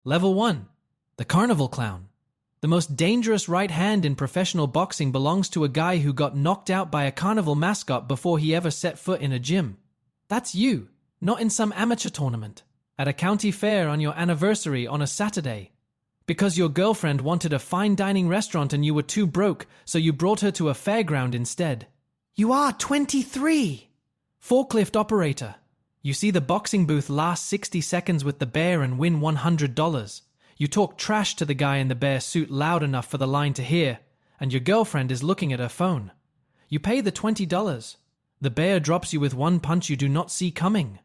Level 1. The Carnival Clown. The most dangerous right hand in professional boxing belongs to a guy who got knocked out by a carnival mascot before he ever set foot in a gym. That's you, not in some amateur tournament, at a county fair on your anniversary on a Saturday. Because your girlfriend wanted a fine dining restaurant and you were too broke, so you brought her to a fairground instead. You are 23! Forklift operator. You see the boxing booth last 60 seconds with the bear and win $100. You talk trash to the guy in the bear suit loud enough for the line to hear, and your girlfriend is looking at her phone. You pay the $20. The bear drops you with one punch you do not see coming.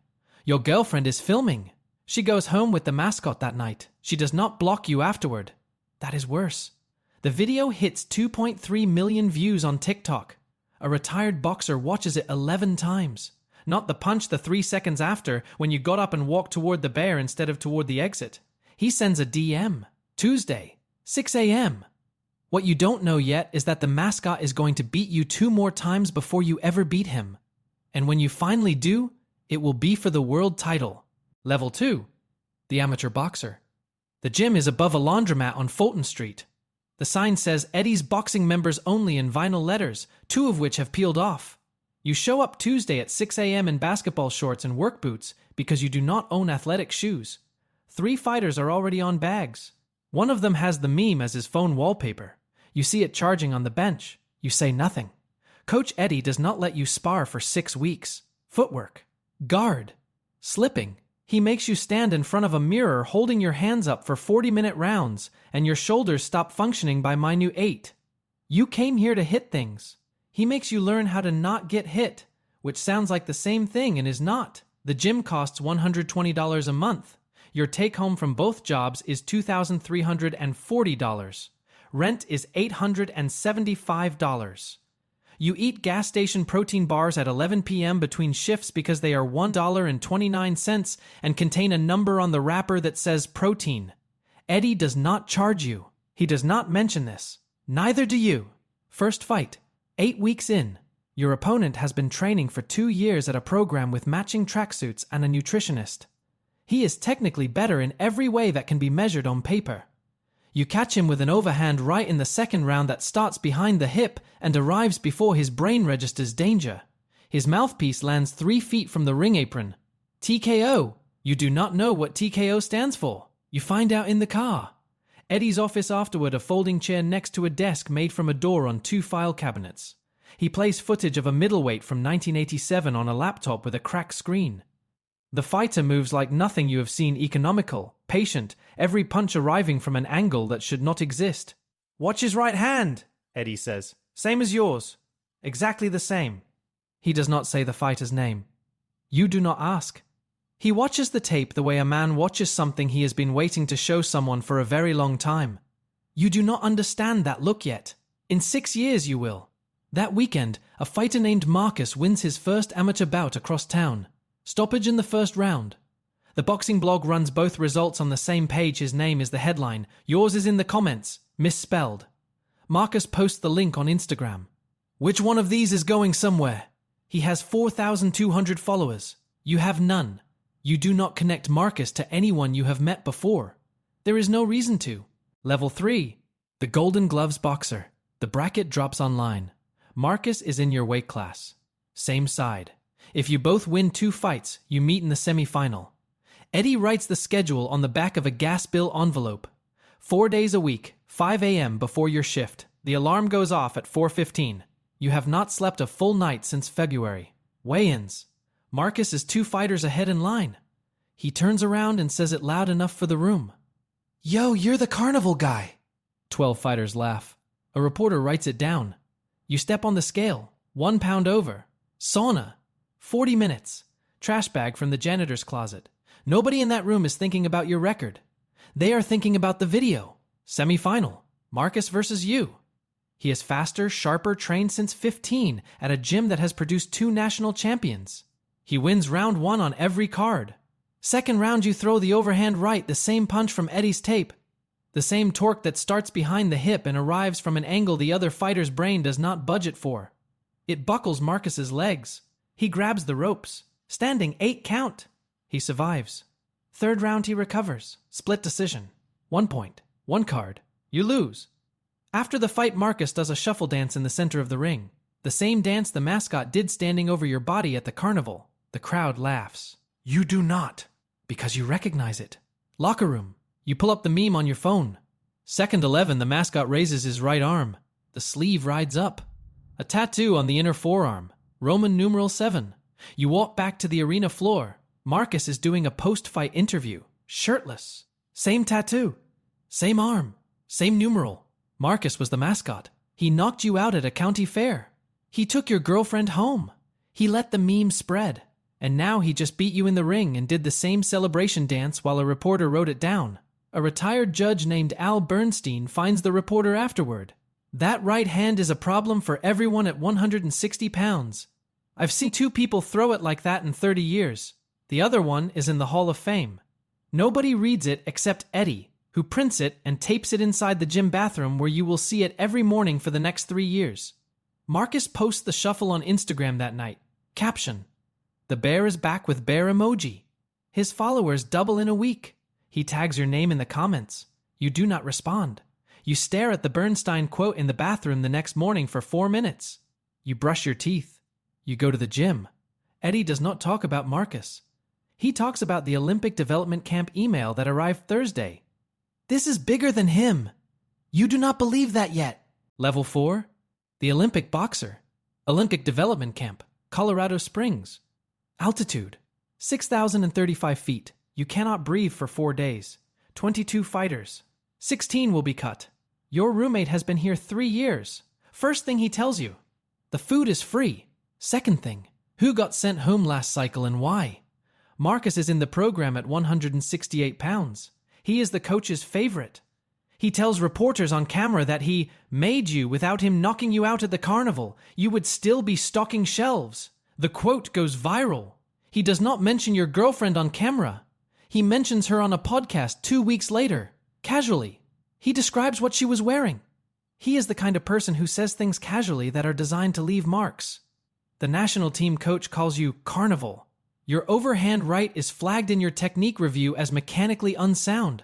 Your girlfriend is filming. She goes home with the mascot that night. She does not block you afterward. That is worse. The video hits 2.3 million views on TikTok. A retired boxer watches it 11 times. Not the punch the 3 seconds after when you got up and walked toward the bear instead of toward the exit. He sends a DM. Tuesday, 6 a.m. What you don't know yet is that the mascot is going to beat you 2 more times before you ever beat him. And when you finally do, it will be for the world title. Level 2. The Amateur Boxer. The gym is above a laundromat on Fulton Street. The sign says Eddie's Boxing Members Only in vinyl letters, 2 of which have peeled off. You show up Tuesday at 6 a.m. in basketball shorts and work boots because you do not own athletic shoes. 3 fighters are already on bags. One of them has the meme as his phone wallpaper. You see it charging on the bench. You say nothing. Coach Eddie does not let you spar for 6 weeks. Footwork. Guard. Slipping. He makes you stand in front of a mirror holding your hands up for 40-minute rounds, and your shoulders stop functioning by minute 8. You came here to hit things. He makes you learn how to not get hit, which sounds like the same thing and is not. The gym costs $120 a month. Your take-home from both jobs is $2,340. Rent is $875. You eat gas station protein bars at 11 p.m. between shifts because they are $1.29 and contain a number on the wrapper that says protein. Eddie does not charge you. He does not mention this. Neither do you. First fight. 8 weeks in. Your opponent has been training for 2 years at a program with matching tracksuits and a nutritionist. He is technically better in every way that can be measured on paper. You catch him with an overhand right in the second round that starts behind the hip and arrives before his brain registers danger. His mouthpiece lands 3 feet from the ring apron. TKO. You do not know what TKO stands for. You find out in the car. Eddie's office afterward, a folding chair next to a desk made from a door on 2 file cabinets. He plays footage of a middleweight from 1987 on a laptop with a cracked screen. The fighter moves like nothing you have seen, economical, patient, every punch arriving from an angle that should not exist. Watch his right hand, Eddie says. Same as yours. Exactly the same. He does not say the fighter's name. You do not ask. He watches the tape the way a man watches something he has been waiting to show someone for a very long time. You do not understand that look yet. In 6 years you will. That weekend, a fighter named Marcus wins his first amateur bout across town. Stoppage in the first round. The boxing blog runs both results on the same page. His name is the headline. Yours is in the comments, misspelled. Marcus posts the link on Instagram. Which one of these is going somewhere? He has 4,200 followers. You have none. You do not connect Marcus to anyone you have met before. There is no reason to. Level 3. The Golden Gloves Boxer. The bracket drops online. Marcus is in your weight class. Same side. If you both win 2 fights, you meet in the semi-final. Eddie writes the schedule on the back of a gas bill envelope. 4 days a week, 5 a.m. before your shift. The alarm goes off at 4:15. You have not slept a full night since February. Weigh-ins. Marcus is 2 fighters ahead in line. He turns around and says it loud enough for the room. Yo, you're the carnival guy. 12 fighters laugh. A reporter writes it down. You step on the scale. 1 pound over. Sauna. 40 minutes. Trash bag from the janitor's closet. Nobody in that room is thinking about your record. They are thinking about the video. Semi-final. Marcus versus you. He is faster, sharper, trained since 15 at a gym that has produced 2 national champions. He wins round 1 on every card. Second round you throw the overhand right, the same punch from Eddie's tape. The same torque that starts behind the hip and arrives from an angle the other fighter's brain does not budget for. It buckles Marcus's legs. He grabs the ropes. Standing 8 count. He survives. Third round he recovers. Split decision. 1 point. 1 card. You lose. After the fight, Marcus does a shuffle dance in the center of the ring. The same dance the mascot did standing over your body at the carnival. The crowd laughs. You do not, because you recognize it. Locker room. You pull up the meme on your phone. Second 11, the mascot raises his right arm. The sleeve rides up. A tattoo on the inner forearm. Roman numeral 7. You walk back to the arena floor. Marcus is doing a post-fight interview. Shirtless. Same tattoo. Same arm. Same numeral. Marcus was the mascot. He knocked you out at a county fair. He took your girlfriend home. He let the meme spread. And now he just beat you in the ring and did the same celebration dance while a reporter wrote it down. A retired judge named Al Bernstein finds the reporter afterward. That right hand is a problem for everyone at 160 pounds. I've seen 2 people throw it like that in 30 years. The other one is in the Hall of Fame. Nobody reads it except Eddie, who prints it and tapes it inside the gym bathroom where you will see it every morning for the next 3 years. Marcus posts the shuffle on Instagram that night. Caption: The bear is back with bear emoji. His followers double in a week. He tags your name in the comments. You do not respond. You stare at the Bernstein quote in the bathroom the next morning for 4 minutes. You brush your teeth. You go to the gym. Eddie does not talk about Marcus. He talks about the Olympic Development Camp email that arrived Thursday. This is bigger than him. You do not believe that yet. Level 4. The Olympic boxer. Olympic Development Camp. Colorado Springs. Altitude. 6,035 feet. You cannot breathe for 4 days. 22 fighters. 16 will be cut. Your roommate has been here 3 years. First thing he tells you. The food is free. Second thing. Who got sent home last cycle and why? Marcus is in the program at 168 pounds. He is the coach's favorite. He tells reporters on camera that he made you without him knocking you out at the carnival. You would still be stocking shelves. The quote goes viral. He does not mention your girlfriend on camera. He mentions her on a podcast 2 weeks later, casually. He describes what she was wearing. He is the kind of person who says things casually that are designed to leave marks. The national team coach calls you carnival. Your overhand right is flagged in your technique review as mechanically unsound.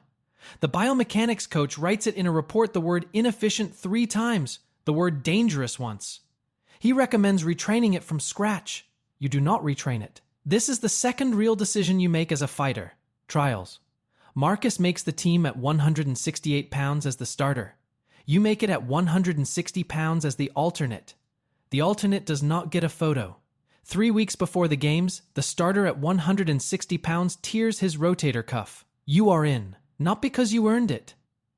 The biomechanics coach writes it in a report the word inefficient 3 times, the word dangerous once. He recommends retraining it from scratch. You do not retrain it. This is the second real decision you make as a fighter. Trials. Marcus makes the team at 168 pounds as the starter. You make it at 160 pounds as the alternate. The alternate does not get a photo. 3 weeks before the games, the starter at 160 pounds tears his rotator cuff. You are in, not because you earned it,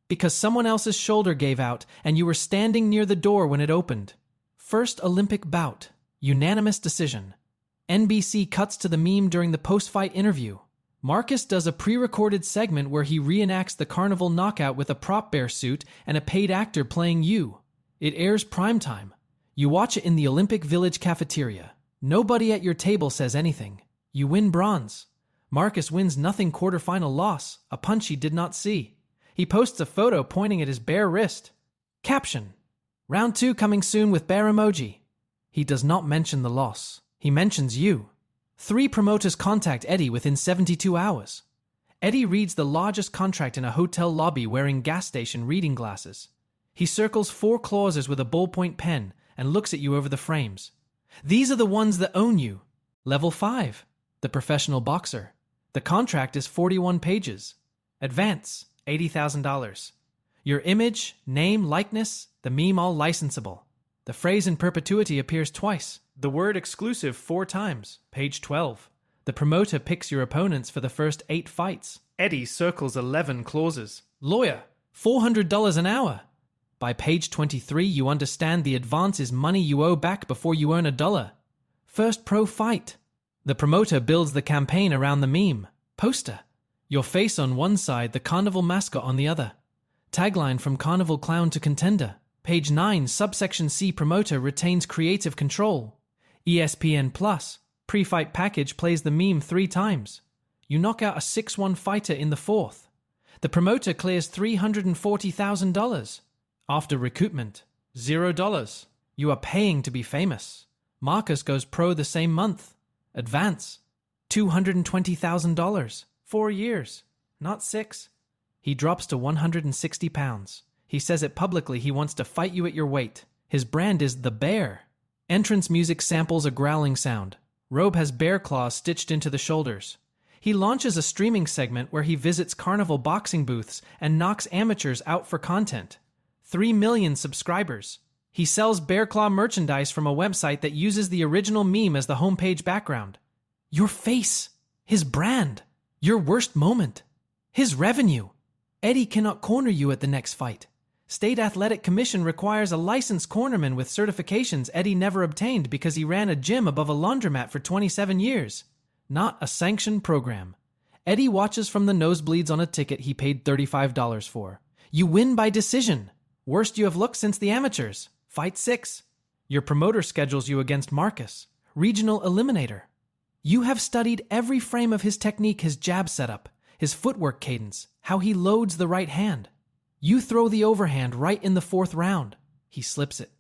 because someone else's shoulder gave out and you were standing near the door when it opened. First Olympic bout. Unanimous decision. NBC cuts to the meme during the post-fight interview. Marcus does a pre-recorded segment where he reenacts the carnival knockout with a prop bear suit and a paid actor playing you. It airs primetime. You watch it in the Olympic Village cafeteria. Nobody at your table says anything. You win bronze. Marcus wins nothing quarterfinal loss, a punch he did not see. He posts a photo pointing at his bare wrist. Caption: Round 2 coming soon with bear emoji. He does not mention the loss. He mentions you. 3 promoters contact Eddie within 72 hours. Eddie reads the largest contract in a hotel lobby wearing gas station reading glasses. He circles 4 clauses with a ballpoint pen and looks at you over the frames. These are the ones that own you. Level 5. The professional boxer. The contract is 41 pages. Advance, $80,000. Your image, name, likeness, the meme all licensable. The phrase in perpetuity appears twice. The word exclusive 4 times. Page 12. The promoter picks your opponents for the first 8 fights. Eddie circles 11 clauses. Lawyer, $400 an hour. By page 23, you understand the advance is money you owe back before you earn $1. First pro fight. The promoter builds the campaign around the meme. Poster. Your face on one side, the carnival mascot on the other. Tagline from carnival clown to contender. Page 9, subsection C, promoter retains creative control. ESPN Plus. Pre-fight package plays the meme 3 times. You knock out a 6-1 fighter in the 4th. The promoter clears $340,000. After recoupment, $0. You are paying to be famous. Marcus goes pro the same month. Advance, $220,000. 4 years, not 6. He drops to 160 pounds. He says it publicly he wants to fight you at your weight. His brand is the Bear. Entrance music samples a growling sound. Robe has bear claws stitched into the shoulders. He launches a streaming segment where he visits carnival boxing booths and knocks amateurs out for content. 3 million subscribers. He sells bear claw merchandise from a website that uses the original meme as the homepage background. Your face. His brand. Your worst moment. His revenue. Eddie cannot corner you at the next fight. State Athletic Commission requires a licensed cornerman with certifications Eddie never obtained because he ran a gym above a laundromat for 27 years. Not a sanctioned program. Eddie watches from the nosebleeds on a ticket he paid $35 for. You win by decision. Worst you have looked since the amateurs. Fight 6. Your promoter schedules you against Marcus, regional eliminator. You have studied every frame of his technique, his jab setup, his footwork cadence, how he loads the right hand. You throw the overhand right in the 4th round. He slips it.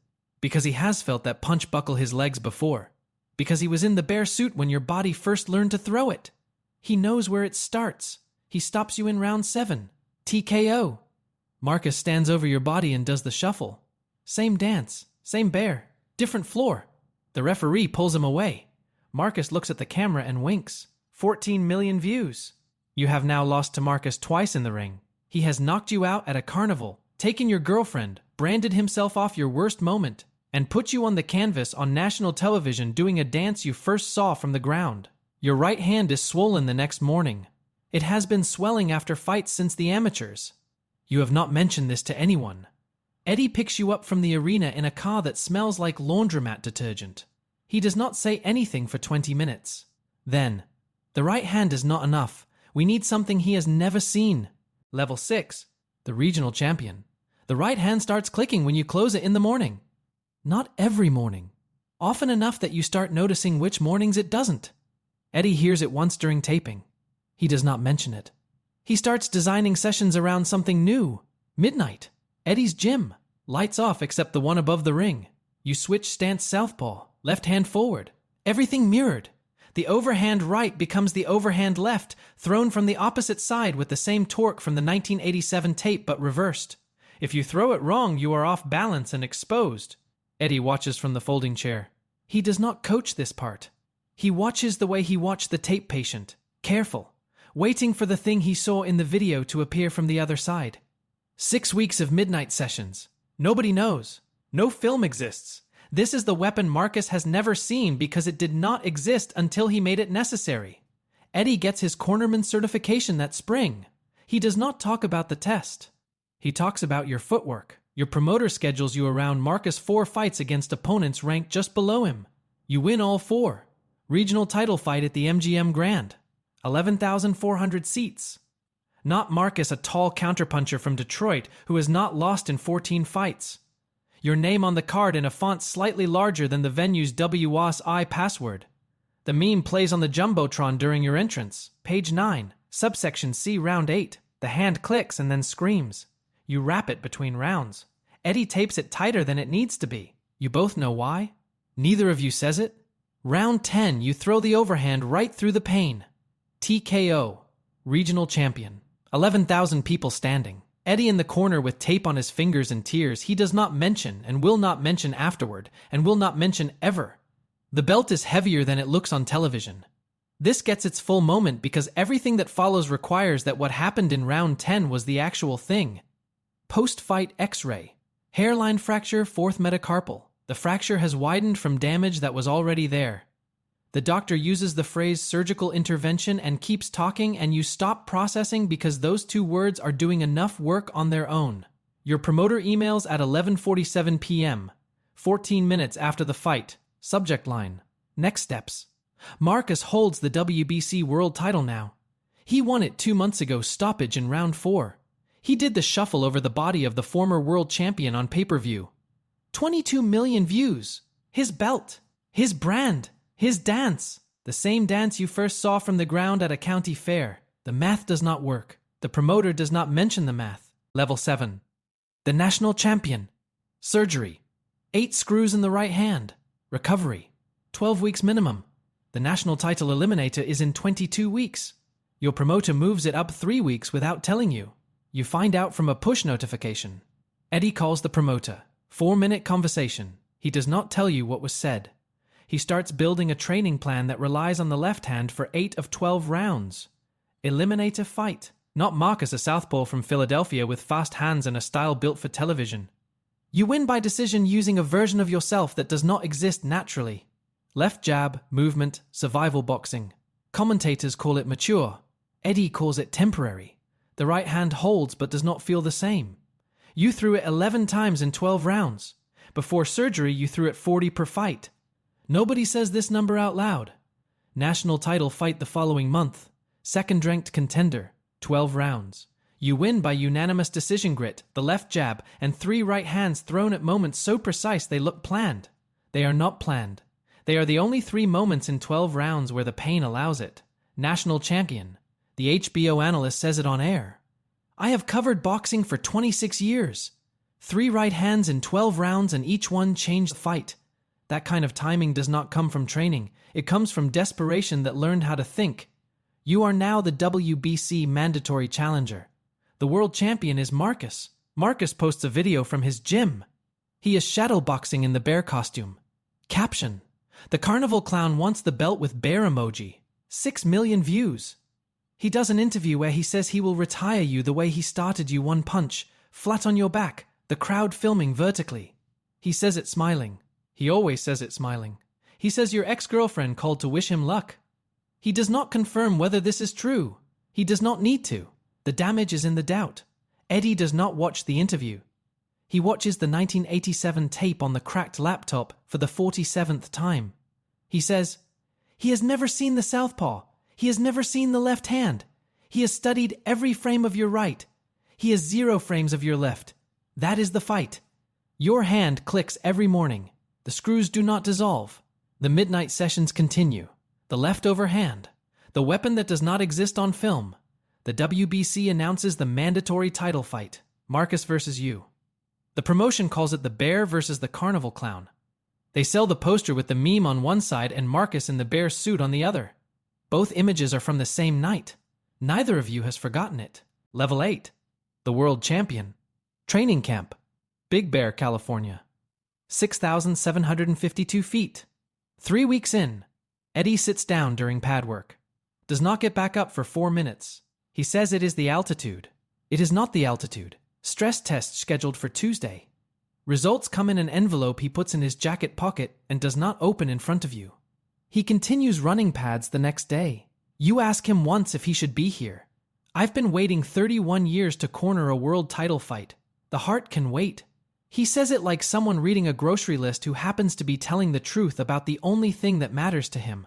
Because he has felt that punch buckle his legs before. Because he was in the bear suit when your body first learned to throw it. He knows where it starts. He stops you in round 7. TKO. Marcus stands over your body and does the shuffle. Same dance, same bear, different floor. The referee pulls him away. Marcus looks at the camera and winks. 14 million views. You have now lost to Marcus twice in the ring. He has knocked you out at a carnival, taken your girlfriend, branded himself off your worst moment, and put you on the canvas on national television doing a dance you first saw from the ground. Your right hand is swollen the next morning. It has been swelling after fights since the amateurs. You have not mentioned this to anyone. Eddie picks you up from the arena in a car that smells like laundromat detergent. He does not say anything for 20 minutes. Then, the right hand is not enough. We need something he has never seen. Level 6, the regional champion. The right hand starts clicking when you close it in the morning. Not every morning. Often enough that you start noticing which mornings it doesn't. Eddie hears it once during taping. He does not mention it. He starts designing sessions around something new. Midnight. Eddie's gym. Lights off except the one above the ring. You switch stance southpaw, left hand forward. Everything mirrored. The overhand right becomes the overhand left, thrown from the opposite side with the same torque from the 1987 tape but reversed. If you throw it wrong, you are off balance and exposed. Eddie watches from the folding chair. He does not coach this part. He watches the way he watched the tape patient, careful, waiting for the thing he saw in the video to appear from the other side. 6 weeks of midnight sessions. Nobody knows. No film exists. This is the weapon Marcus has never seen because it did not exist until he made it necessary. Eddie gets his cornerman certification that spring. He does not talk about the test. He talks about your footwork. Your promoter schedules you around Marcus 4 fights against opponents ranked just below him. You win all 4. Regional title fight at the MGM Grand. 11,400 seats. Not Marcus, a tall counterpuncher from Detroit who has not lost in 14 fights. Your name on the card in a font slightly larger than the venue's WASI password. The meme plays on the Jumbotron during your entrance. Page 9, subsection C, round 8. The hand clicks and then screams. You wrap it between rounds. Eddie tapes it tighter than it needs to be. You both know why? Neither of you says it. Round 10, you throw the overhand right through the pain. TKO, regional champion. 11,000 people standing. Eddie in the corner with tape on his fingers and tears he does not mention and will not mention afterward and will not mention ever. The belt is heavier than it looks on television. This gets its full moment because everything that follows requires that what happened in round 10 was the actual thing. Post-fight X-ray. Hairline fracture, 4th metacarpal. The fracture has widened from damage that was already there. The doctor uses the phrase surgical intervention and keeps talking and you stop processing because those 2 words are doing enough work on their own. Your promoter emails at 11:47 p.m., 14 minutes after the fight. Subject line. Next steps. Marcus holds the WBC world title now. He won it 2 months ago, stoppage in round 4. He did the shuffle over the body of the former world champion on pay-per-view. 22 million views. His belt. His brand. His dance. The same dance you first saw from the ground at a county fair. The math does not work. The promoter does not mention the math. Level 7. The national champion. Surgery. 8 screws in the right hand. Recovery. 12 weeks minimum. The national title eliminator is in 22 weeks. Your promoter moves it up 3 weeks without telling you. You find out from a push notification. Eddie calls the promoter. 4-minute conversation. He does not tell you what was said. He starts building a training plan that relies on the left hand for 8 of 12 rounds. Eliminate a fight. Not Marcus, a southpaw from Philadelphia with fast hands and a style built for television. You win by decision using a version of yourself that does not exist naturally. Left jab, movement, survival boxing. Commentators call it mature. Eddie calls it temporary. The right hand holds but does not feel the same. You threw it 11 times in 12 rounds. Before surgery, you threw it 40 per fight. Nobody says this number out loud. National title fight the following month. Second-ranked contender. 12 rounds. You win by unanimous decision grit, the left jab, and 3 right hands thrown at moments so precise they look planned. They are not planned. They are the only 3 moments in 12 rounds where the pain allows it. National champion. The HBO analyst says it on air. I have covered boxing for 26 years. 3 right hands in 12 rounds and each one changed the fight. That kind of timing does not come from training. It comes from desperation that learned how to think. You are now the WBC mandatory challenger. The world champion is Marcus. Marcus posts a video from his gym. He is shadowboxing in the bear costume. Caption: The carnival clown wants the belt with bear emoji. 6 million views. He does an interview where he says he will retire you the way he started you, one punch, flat on your back, the crowd filming vertically. He says it smiling. He always says it smiling. He says your ex-girlfriend called to wish him luck. He does not confirm whether this is true. He does not need to. The damage is in the doubt. Eddie does not watch the interview. He watches the 1987 tape on the cracked laptop for the 47th time. He says, he has never seen the southpaw. He has never seen the left hand. He has studied every frame of your right. He has 0 frames of your left. That is the fight. Your hand clicks every morning. The screws do not dissolve. The midnight sessions continue. The leftover hand. The weapon that does not exist on film. The WBC announces the mandatory title fight. Marcus versus you. The promotion calls it the bear versus the carnival clown. They sell the poster with the meme on one side and Marcus in the bear suit on the other. Both images are from the same night. Neither of you has forgotten it. Level 8. The world champion. Training camp. Big Bear, California. 6,752 feet. 3 weeks in. Eddie sits down during pad work. Does not get back up for 4 minutes. He says it is the altitude. It is not the altitude. Stress test scheduled for Tuesday. Results come in an envelope he puts in his jacket pocket and does not open in front of you. He continues running pads the next day. You ask him once if he should be here. I've been waiting 31 years to corner a world title fight. The heart can wait. He says it like someone reading a grocery list who happens to be telling the truth about the only thing that matters to him.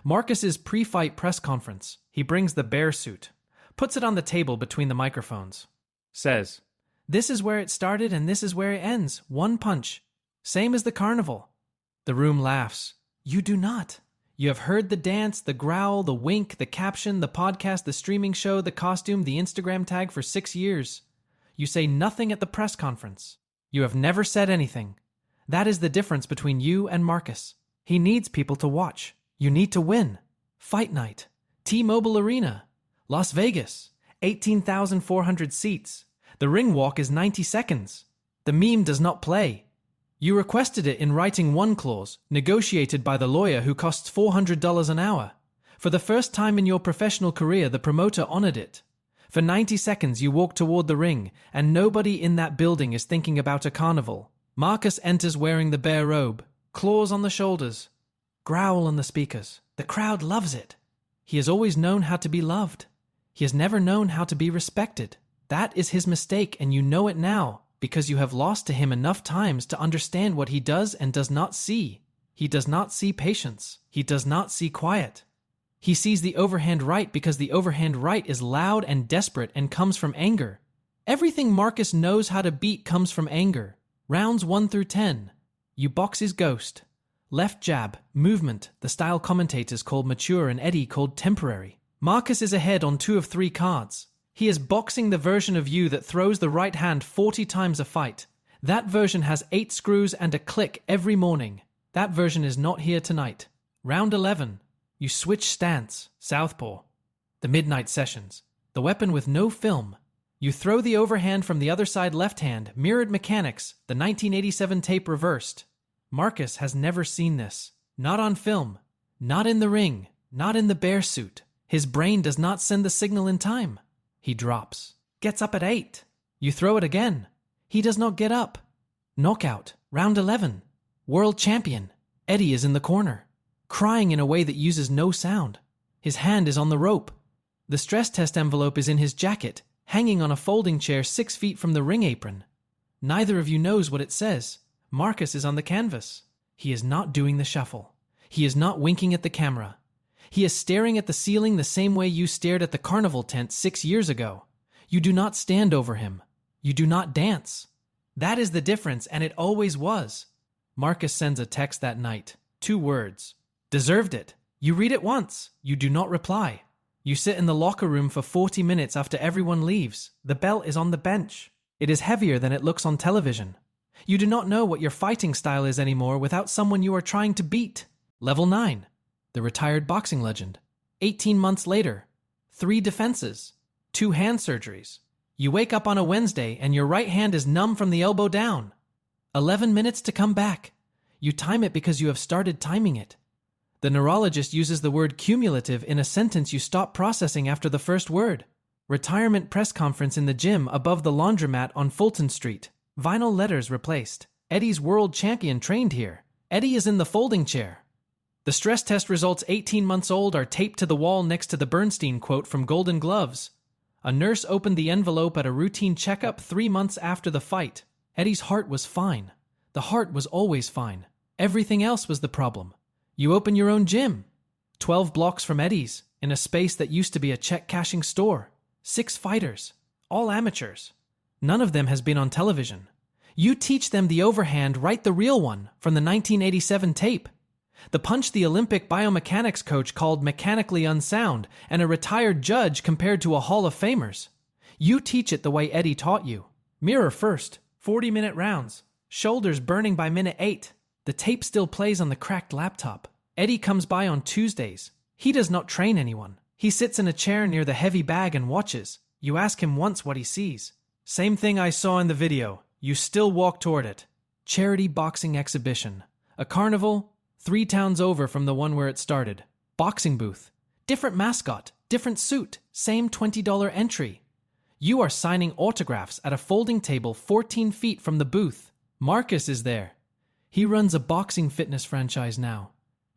Marcus's pre-fight press conference. He brings the bear suit. Puts it on the table between the microphones. Says, this is where it started and this is where it ends. One punch. Same as the carnival. The room laughs. You do not. You have heard the dance, the growl, the wink, the caption, the podcast, the streaming show, the costume, the Instagram tag for 6 years. You say nothing at the press conference. You have never said anything. That is the difference between you and Marcus. He needs people to watch. You need to win. Fight night. T-Mobile Arena. Las Vegas. 18,400 seats. The ring walk is 90 seconds. The meme does not play. You requested it in writing one clause, negotiated by the lawyer who costs $400 an hour. For the first time in your professional career, the promoter honored it. For 90 seconds, you walk toward the ring, and nobody in that building is thinking about a carnival. Marcus enters wearing the bear robe, claws on the shoulders, growl on the speakers. The crowd loves it. He has always known how to be loved. He has never known how to be respected. That is his mistake, and you know it now, because you have lost to him enough times to understand what he does and does not see. He does not see patience. He does not see quiet. He sees the overhand right because the overhand right is loud and desperate and comes from anger. Everything Marcus knows how to beat comes from anger. Rounds 1 through 10. You box his ghost. Left jab, movement, the style commentators called mature and Eddie called temporary. Marcus is ahead on 2 of 3 cards. He is boxing the version of you that throws the right hand 40 times a fight. That version has 8 screws and a click every morning. That version is not here tonight. Round 11. You switch stance, southpaw. The midnight sessions. The weapon with no film. You throw the overhand from the other side left hand, mirrored mechanics, the 1987 tape reversed. Marcus has never seen this. Not on film. Not in the ring. Not in the bear suit. His brain does not send the signal in time. He drops. Gets up at 8. You throw it again. He does not get up. Knockout. Round 11. World champion. Eddie is in the corner, crying in a way that uses no sound. His hand is on the rope. The stress test envelope is in his jacket, hanging on a folding chair 6 feet from the ring apron. Neither of you knows what it says. Marcus is on the canvas. He is not doing the shuffle. He is not winking at the camera. He is staring at the ceiling the same way you stared at the carnival tent 6 years ago. You do not stand over him. You do not dance. That is the difference, and it always was. Marcus sends a text that night. 2 words. Deserved it. You read it once. You do not reply. You sit in the locker room for 40 minutes after everyone leaves. The belt is on the bench. It is heavier than it looks on television. You do not know what your fighting style is anymore without someone you are trying to beat. Level 9. The retired boxing legend. 18 months later. 3 defenses. 2 hand surgeries. You wake up on a Wednesday and your right hand is numb from the elbow down. 11 minutes to come back. You time it because you have started timing it. The neurologist uses the word cumulative in a sentence you stop processing after the first word. Retirement press conference in the gym above the laundromat on Fulton Street. Vinyl letters replaced. Eddie's world champion trained here. Eddie is in the folding chair. The stress test results 18 months old are taped to the wall next to the Bernstein quote from Golden Gloves. A nurse opened the envelope at a routine checkup 3 months after the fight. Eddie's heart was fine. The heart was always fine. Everything else was the problem. You open your own gym. 12 blocks from Eddie's, in a space that used to be a check-cashing store. 6 fighters. All amateurs. None of them has been on television. You teach them the overhand, right, the real one, from the 1987 tape. The punch the Olympic biomechanics coach called mechanically unsound, and a retired judge compared to a Hall of Famers. You teach it the way Eddie taught you. Mirror first. 40-minute rounds. Shoulders burning by minute 8. The tape still plays on the cracked laptop. Eddie comes by on Tuesdays. He does not train anyone. He sits in a chair near the heavy bag and watches. You ask him once what he sees. Same thing I saw in the video. You still walk toward it. Charity boxing exhibition. A carnival, 3 towns over from the one where it started. Boxing booth. Different mascot, different suit, same $20 entry. You are signing autographs at a folding table 14 feet from the booth. Marcus is there. He runs a boxing fitness franchise now.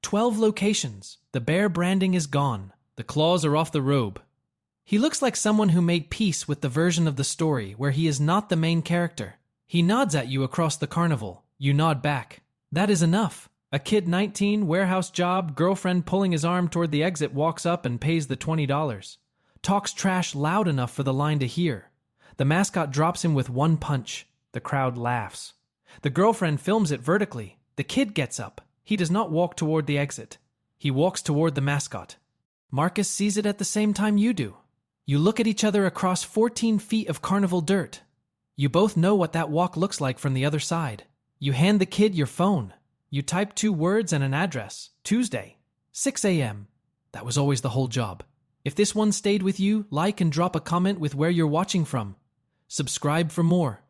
12 locations. The bear branding is gone. The claws are off the robe. He looks like someone who made peace with the version of the story where he is not the main character. He nods at you across the carnival. You nod back. That is enough. A kid 19, warehouse job, girlfriend pulling his arm toward the exit walks up and pays the $20. Talks trash loud enough for the line to hear. The mascot drops him with 1 punch. The crowd laughs. The girlfriend films it vertically. The kid gets up. He does not walk toward the exit. He walks toward the mascot. Marcus sees it at the same time you do. You look at each other across 14 feet of carnival dirt. You both know what that walk looks like from the other side. You hand the kid your phone. You type 2 words and an address. Tuesday, 6 a.m. That was always the whole job. If this one stayed with you, like and drop a comment with where you're watching from. Subscribe for more.